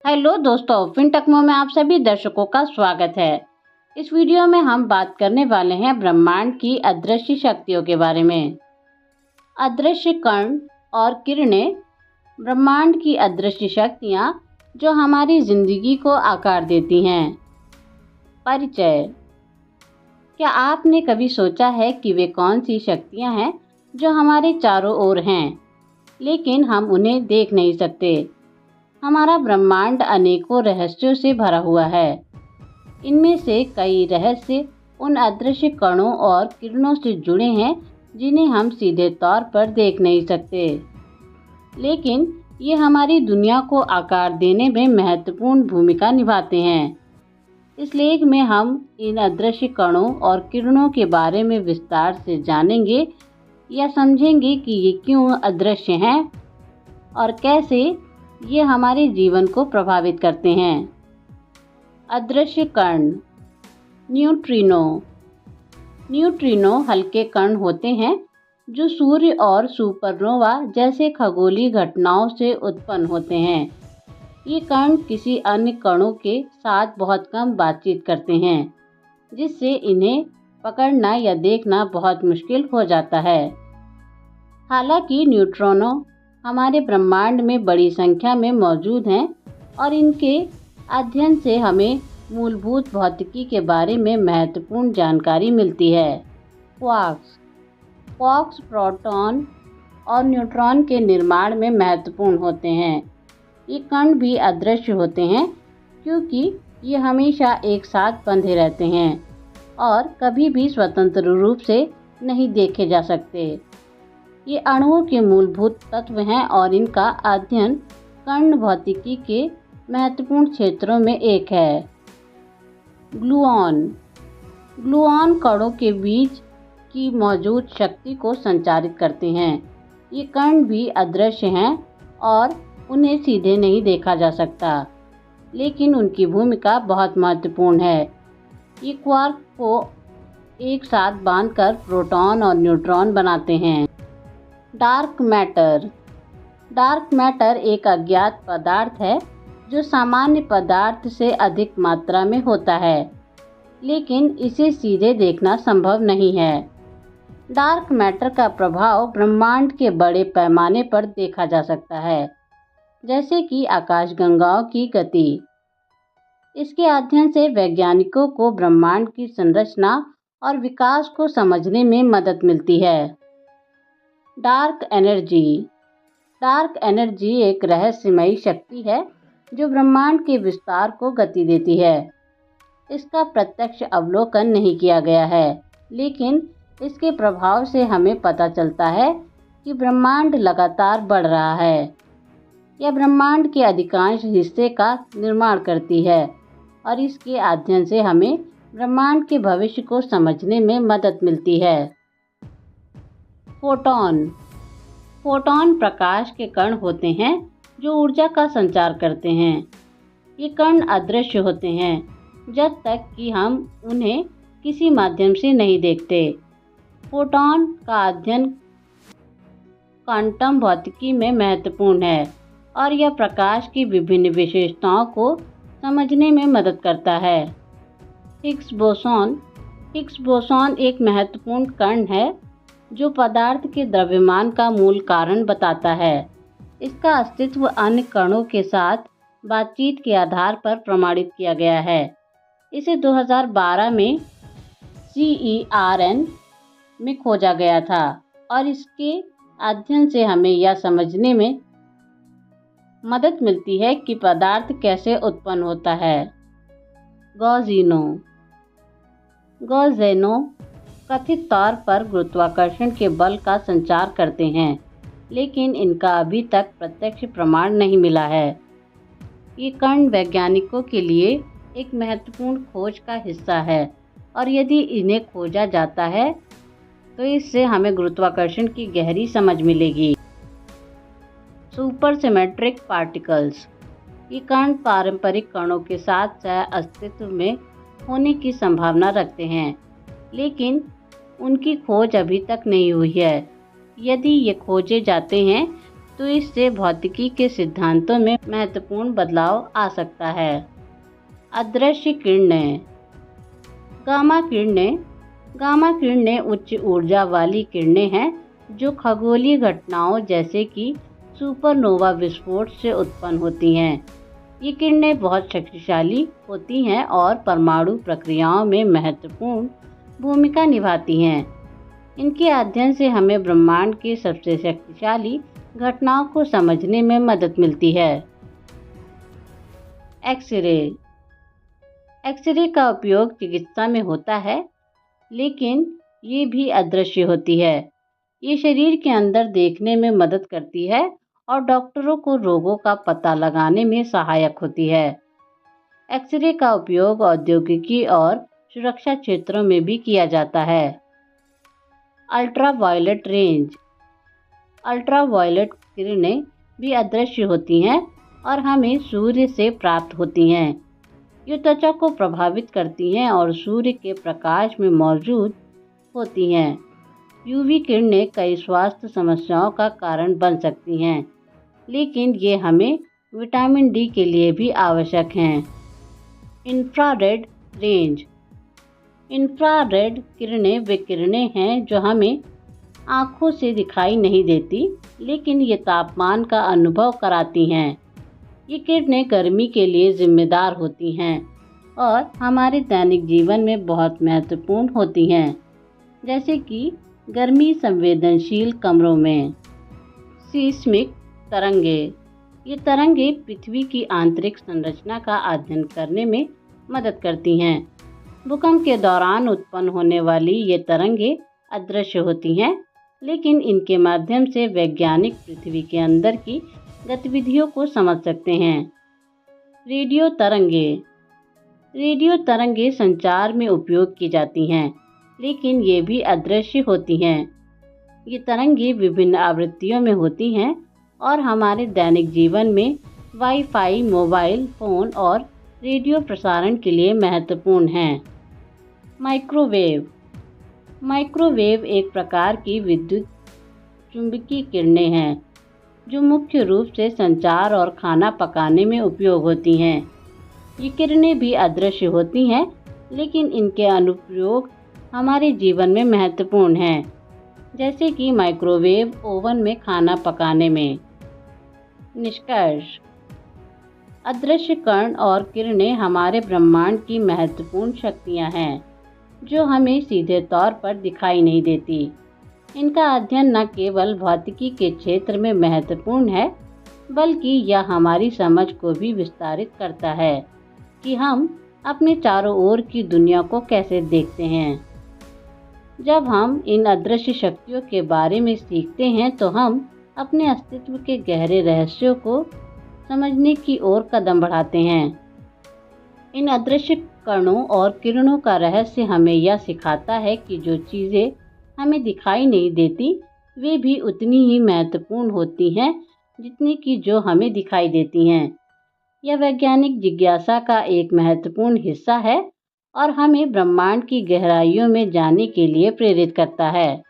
Hello दोस्तों, फिनटेक्मो में आप सभी दर्शकों का स्वागत है। इस वीडियो में हम बात करने वाले हैं ब्रह्मांड की अदृश्य शक्तियों के बारे में। अदृश्य कण और किरणें ब्रह्मांड की अदृश्य शक्तियाँ जो हमारी जिंदगी को आकार देती हैं। परिचय। क्या आपने कभी सोचा है कि वे कौन सी शक्तियाँ हैं जो हमारे चारों ओर हैं, लेकिन हम उन्हें देख नहीं सकते? हमारा ब्रह्मांड अनेकों रहस्यों से भरा हुआ है। इनमें से कई रहस्य उन अदृश्य कणों और किरणों से जुड़े हैं जिन्हें हम सीधे तौर पर देख नहीं सकते, लेकिन ये हमारी दुनिया को आकार देने में महत्वपूर्ण भूमिका निभाते हैं। इस लेख में हम इन अदृश्य कणों और किरणों के बारे में विस्तार से जानेंगे या समझेंगे कि ये क्यों अदृश्य हैं और कैसे ये हमारे जीवन को प्रभावित करते हैं। अदृश्य कण। न्यूट्रिनो हल्के कण होते हैं जो सूर्य और सुपरनोवा जैसे खगोलीय घटनाओं से उत्पन्न होते हैं। ये कण किसी अन्य कणों के साथ बहुत कम बातचीत करते हैं, जिससे इन्हें पकड़ना या देखना बहुत मुश्किल हो जाता है। हालांकि न्यूट्रिनो हमारे ब्रह्मांड में बड़ी संख्या में मौजूद हैं और इनके अध्ययन से हमें मूलभूत भौतिकी के बारे में महत्वपूर्ण जानकारी मिलती है। क्वार्क्स प्रोटॉन और न्यूट्रॉन के निर्माण में महत्वपूर्ण होते हैं। ये कण भी अदृश्य होते हैं क्योंकि ये हमेशा एक साथ बंधे रहते हैं और कभी भी स्वतंत्र रूप से नहीं देखे जा सकते। ये अणुओं के मूलभूत तत्व हैं और इनका अध्ययन कण भौतिकी के महत्वपूर्ण क्षेत्रों में एक है। ग्लूऑन कणों के बीच की मौजूद शक्ति को संचारित करते हैं। ये कण भी अदृश्य हैं और उन्हें सीधे नहीं देखा जा सकता, लेकिन उनकी भूमिका बहुत महत्वपूर्ण है। ये क्वार्क को एक साथ बांधकर प्रोटॉन और न्यूट्रॉन बनाते हैं। डार्क मैटर एक अज्ञात पदार्थ है जो सामान्य पदार्थ से अधिक मात्रा में होता है, लेकिन इसे सीधे देखना संभव नहीं है। डार्क मैटर का प्रभाव ब्रह्मांड के बड़े पैमाने पर देखा जा सकता है, जैसे कि आकाशगंगाओं की गति। इसके अध्ययन से वैज्ञानिकों को ब्रह्मांड की संरचना और विकास को समझने में मदद मिलती है। डार्क एनर्जी एक रहस्यमयी शक्ति है जो ब्रह्मांड के विस्तार को गति देती है। इसका प्रत्यक्ष अवलोकन नहीं किया गया है, लेकिन इसके प्रभाव से हमें पता चलता है कि ब्रह्मांड लगातार बढ़ रहा है। यह ब्रह्मांड के अधिकांश हिस्से का निर्माण करती है और इसके अध्ययन से हमें ब्रह्मांड के भविष्य को समझने में मदद मिलती है। फोटॉन प्रकाश के कण होते हैं जो ऊर्जा का संचार करते हैं। ये कण अदृश्य होते हैं जब तक कि हम उन्हें किसी माध्यम से नहीं देखते। फोटॉन का अध्ययन क्वांटम भौतिकी में महत्वपूर्ण है और यह प्रकाश की विभिन्न विशेषताओं को समझने में मदद करता है। हिग्स बोसॉन एक महत्वपूर्ण कण है जो पदार्थ के द्रव्यमान का मूल कारण बताता है। इसका अस्तित्व अन्य कणों के साथ बातचीत के आधार पर प्रमाणित किया गया है। इसे 2012 में CERN में खोजा गया था और इसके अध्ययन से हमें यह समझने में मदद मिलती है कि पदार्थ कैसे उत्पन्न होता है। गॉज़ेनो कथित तौर पर गुरुत्वाकर्षण के बल का संचार करते हैं, लेकिन इनका अभी तक प्रत्यक्ष प्रमाण नहीं मिला है। ये कण वैज्ञानिकों के लिए एक महत्वपूर्ण खोज का हिस्सा है और यदि इन्हें खोजा जाता है तो इससे हमें गुरुत्वाकर्षण की गहरी समझ मिलेगी। सुपरसिमेट्रिक पार्टिकल्स। ये कण पारंपरिक कणों के साथ सह अस्तित्व में होने की संभावना रखते हैं, लेकिन उनकी खोज अभी तक नहीं हुई है। यदि ये खोजे जाते हैं तो इससे भौतिकी के सिद्धांतों में महत्वपूर्ण बदलाव आ सकता है। अदृश्य किरणें। गामा किरणें उच्च ऊर्जा वाली किरणें हैं जो खगोलीय घटनाओं जैसे कि सुपरनोवा विस्फोट से उत्पन्न होती हैं। ये किरणें बहुत शक्तिशाली होती हैं और परमाणु प्रक्रियाओं में महत्वपूर्ण भूमिका निभाती हैं। इनके अध्ययन से हमें ब्रह्मांड की सबसे शक्तिशाली घटनाओं को समझने में मदद मिलती है। एक्सरे। एक्सरे का उपयोग चिकित्सा में होता है, लेकिन ये भी अदृश्य होती है। ये शरीर के अंदर देखने में मदद करती है और डॉक्टरों को रोगों का पता लगाने में सहायक होती है। एक्सरे का उपयोग औद्योगिकी और सुरक्षा क्षेत्रों में भी किया जाता है। Ultraviolet range. अल्ट्रावायलेट किरणें भी अदृश्य होती हैं और हमें सूर्य से प्राप्त होती हैं। ये त्वचा को प्रभावित करती हैं और सूर्य के प्रकाश में मौजूद होती हैं। यूवी किरणें कई स्वास्थ्य समस्याओं का कारण बन सकती हैं, लेकिन ये हमें विटामिन डी के लिए भी आवश्यक हैं। Infrared range. इंफ्रारेड किरणें वे किरणें हैं जो हमें आँखों से दिखाई नहीं देती, लेकिन ये तापमान का अनुभव कराती हैं। ये किरणें गर्मी के लिए जिम्मेदार होती हैं और हमारे दैनिक जीवन में बहुत महत्वपूर्ण होती हैं, जैसे कि गर्मी संवेदनशील कमरों में। सीस्मिक तरंगे। ये तरंगे पृथ्वी की आंतरिक संरचना का अध्ययन करने में मदद करती हैं। भूकंप के दौरान उत्पन्न होने वाली ये तरंगे अदृश्य होती हैं, लेकिन इनके माध्यम से वैज्ञानिक पृथ्वी के अंदर की गतिविधियों को समझ सकते हैं। रेडियो तरंगे। रेडियो तरंगे संचार में उपयोग की जाती हैं, लेकिन ये भी अदृश्य होती हैं। ये तरंगे विभिन्न आवृत्तियों में होती हैं और हमारे दैनिक जीवन में वाईफाई, मोबाइल फ़ोन और रेडियो प्रसारण के लिए महत्वपूर्ण हैं। माइक्रोवेव। माइक्रोवेव एक प्रकार की विद्युत चुंबकीय किरणें हैं जो मुख्य रूप से संचार और खाना पकाने में उपयोग होती हैं। ये किरणें भी अदृश्य होती हैं, लेकिन इनके अनुप्रयोग हमारे जीवन में महत्वपूर्ण हैं, जैसे कि माइक्रोवेव ओवन में खाना पकाने में। निष्कर्ष। अदृश्य कण और किरणें हमारे ब्रह्मांड की महत्वपूर्ण शक्तियाँ हैं जो हमें सीधे तौर पर दिखाई नहीं देती। इनका अध्ययन न केवल भौतिकी के क्षेत्र में महत्वपूर्ण है, बल्कि यह हमारी समझ को भी विस्तारित करता है कि हम अपने चारों ओर की दुनिया को कैसे देखते हैं। जब हम इन अदृश्य शक्तियों के बारे में सीखते हैं तो हम अपने अस्तित्व के गहरे रहस्यों को समझने की ओर कदम बढ़ाते हैं। इन अदृश्य कणों और किरणों का रहस्य हमें यह सिखाता है कि जो चीज़ें हमें दिखाई नहीं देती वे भी उतनी ही महत्वपूर्ण होती हैं जितनी कि जो हमें दिखाई देती हैं। यह वैज्ञानिक जिज्ञासा का एक महत्वपूर्ण हिस्सा है और हमें ब्रह्मांड की गहराइयों में जाने के लिए प्रेरित करता है।